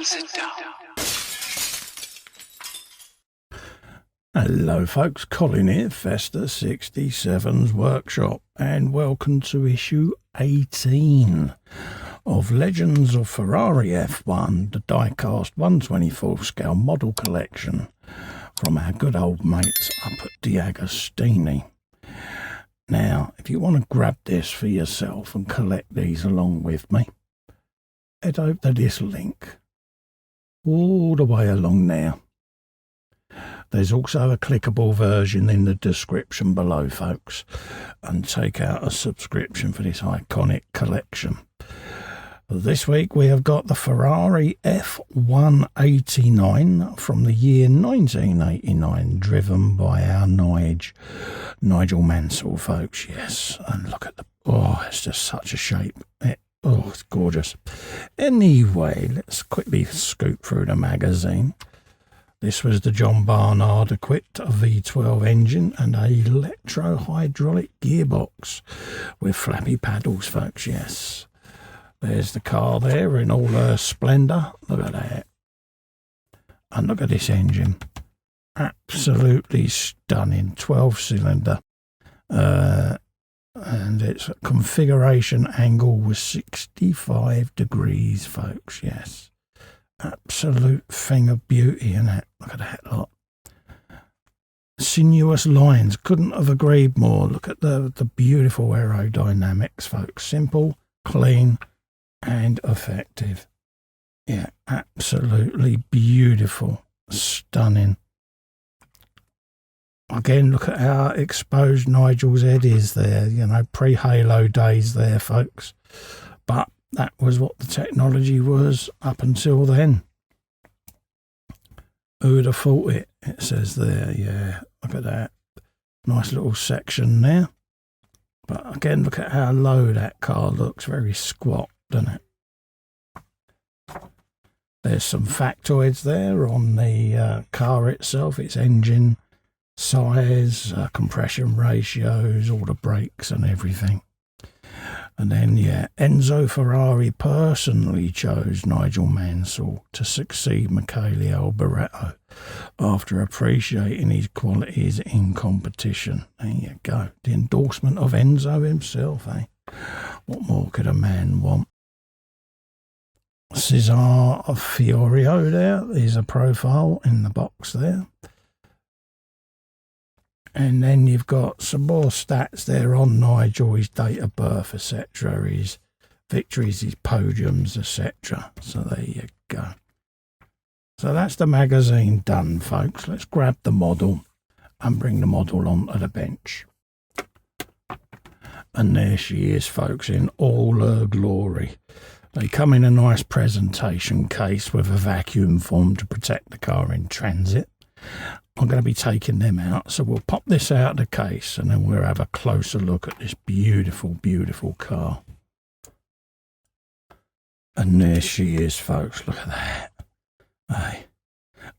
sit down. Hello folks, Colin here, Festa 67's Workshop, and welcome to issue 18 of Legends of Ferrari F1, the die-cast 1/24 scale model collection from our good old mates up at DeAgostini. Now, if you want to grab this for yourself and collect these along with me, head over to this link all the way along there. There's also a clickable version in the description below, folks, and take out a subscription for this iconic collection. This week we have got the Ferrari F1-89 from the year 1989, driven by our Nigel Mansell, folks. Yes, and look at it's just such a shape. It's gorgeous. Anyway, let's quickly scoot through the magazine. This was the John Barnard equipped V12 engine and a electro-hydraulic gearbox with flappy paddles, folks, yes. There's the car there in all her splendour. Look at that. And look at this engine. Absolutely stunning. 12-cylinder. And its configuration angle was 65 degrees, folks, yes. Absolute thing of beauty, isn't it? Look at that lot. Sinuous lines, couldn't have agreed more. Look at the beautiful aerodynamics, folks. Simple, clean and effective. Yeah, absolutely beautiful, stunning. Again, look at how exposed Nigel's head is there, you know, pre-Halo days there, folks. But that was what the technology was up until then. Who'd have thought it? It says there, yeah, look at that. Nice little section there. But again, look at how low that car looks, very squat, doesn't it? There's some factoids there on the car itself, its engine size, compression ratios, all the brakes and everything. And then, yeah, Enzo Ferrari personally chose Nigel Mansell to succeed Michele Alboreto after appreciating his qualities in competition. There you go. The endorsement of Enzo himself, eh? What more could a man want? Cesar Fiorio there is a profile in the box there. And then you've got some more stats there on Nigel, his date of birth, etc., his victories, his podiums, etc. So there you go. So that's the magazine done, folks. Let's grab the model and bring the model onto the bench. And there she is, folks, in all her glory. They come in a nice presentation case with a vacuum form to protect the car in transit. I'm going to be taking them out, so we'll pop this out of the case and then we'll have a closer look at this beautiful, beautiful car. And there she is, folks. Look at that. Hey.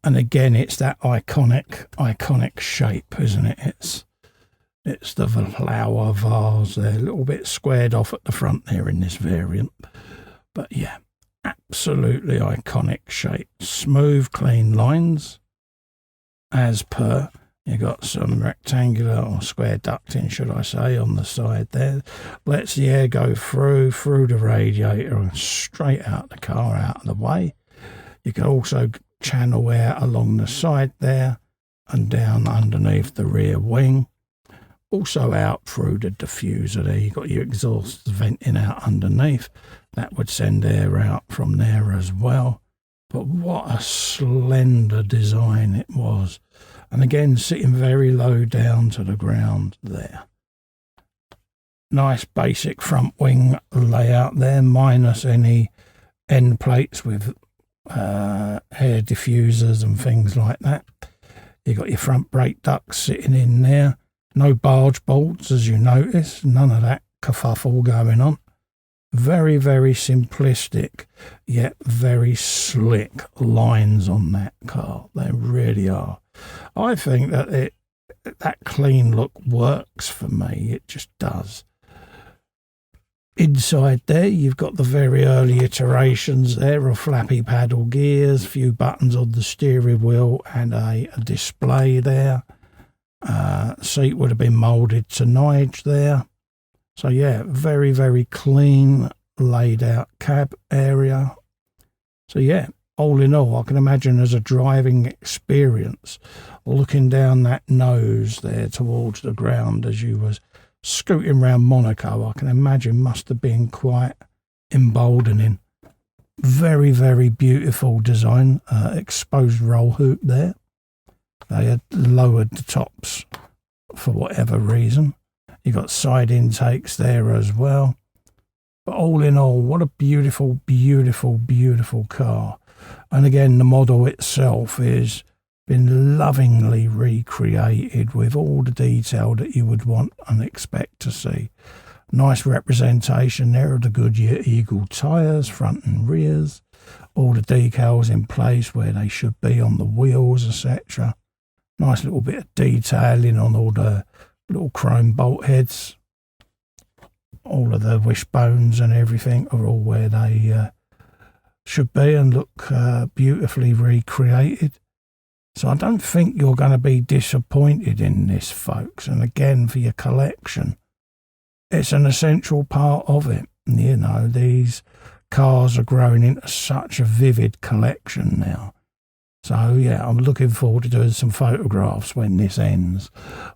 And again, it's that iconic shape, isn't it? It's the flower vase there, a little bit squared off at the front there in this variant. But yeah, absolutely iconic shape. Smooth, clean lines. As per, you got some rectangular or square ducting, should I say, on the side there. Lets the air go through the radiator and straight out the car, out of the way. You can also channel air along the side there and down underneath the rear wing. Also out through the diffuser there. You've got your exhaust venting out underneath. That would send air out from there as well. But what a slender design it was. And again, sitting very low down to the ground there. Nice basic front wing layout there, minus any end plates with air diffusers and things like that. You've got your front brake ducts sitting in there. No barge bolts, as you notice. None of that kerfuffle going on. Very, very simplistic, yet very slick lines on that car. They really are. I think that that clean look works for me. It just does. Inside there, you've got the very early iterations there of flappy paddle gears, few buttons on the steering wheel, and a display there. Seat would have been moulded to Nige there. So yeah, very, very clean, laid out cab area. So yeah, all in all, I can imagine as a driving experience, looking down that nose there towards the ground as you was scooting around Monaco, I can imagine must have been quite emboldening. Very, very beautiful design. Exposed roll hoop there. They had lowered the tops for whatever reason. You got side intakes there as well. But all in all, what a beautiful, beautiful, beautiful car. And again, the model itself is been lovingly recreated with all the detail that you would want and expect to see. Nice representation there of the Goodyear Eagle tyres, front and rears. All the decals in place where they should be on the wheels, etc. Nice little bit of detailing on all the little chrome bolt heads. All of the wishbones and everything are all where they should be and look beautifully recreated. So I don't think you're going to be disappointed in this, folks. And again, for your collection, it's an essential part of it. You know, these cars are growing into such a vivid collection now. So yeah, I'm looking forward to doing some photographs when this ends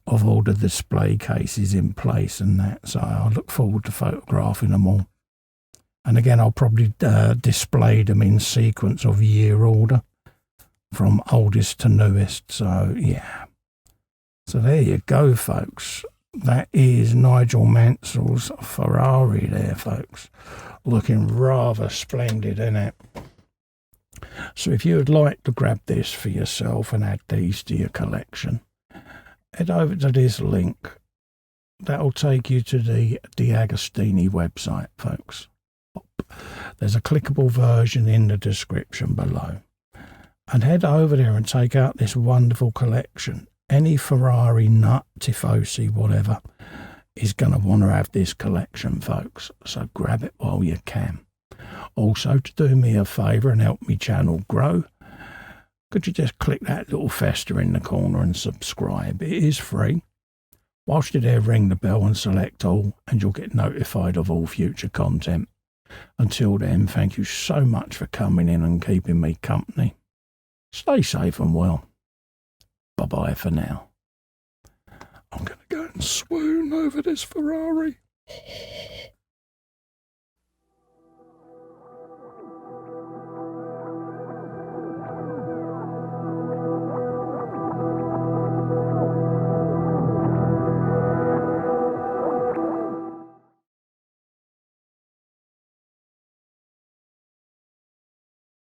of all the display cases in place and that. So I look forward to photographing them all. And again, I'll probably display them in sequence of year order, from oldest to newest. So yeah, so there you go, folks. That is Nigel Mansell's Ferrari there, folks, looking rather splendid, isn't it? So if you would like to grab this for yourself and add these to your collection, head over to this link. That'll take you to the DeAgostini website, folks. There's a clickable version in the description below. And head over there and take out this wonderful collection. Any Ferrari nut, tifosi, whatever, is going to want to have this collection, folks. So grab it while you can. Also, to do me a favour and help me channel grow, could you just click that little fester in the corner and subscribe? It is free. Whilst you're there, ring the bell and select all, and you'll get notified of all future content. Until then, thank you so much for coming in and keeping me company. Stay safe and well. Bye-bye for now. I'm going to go and swoon over this Ferrari.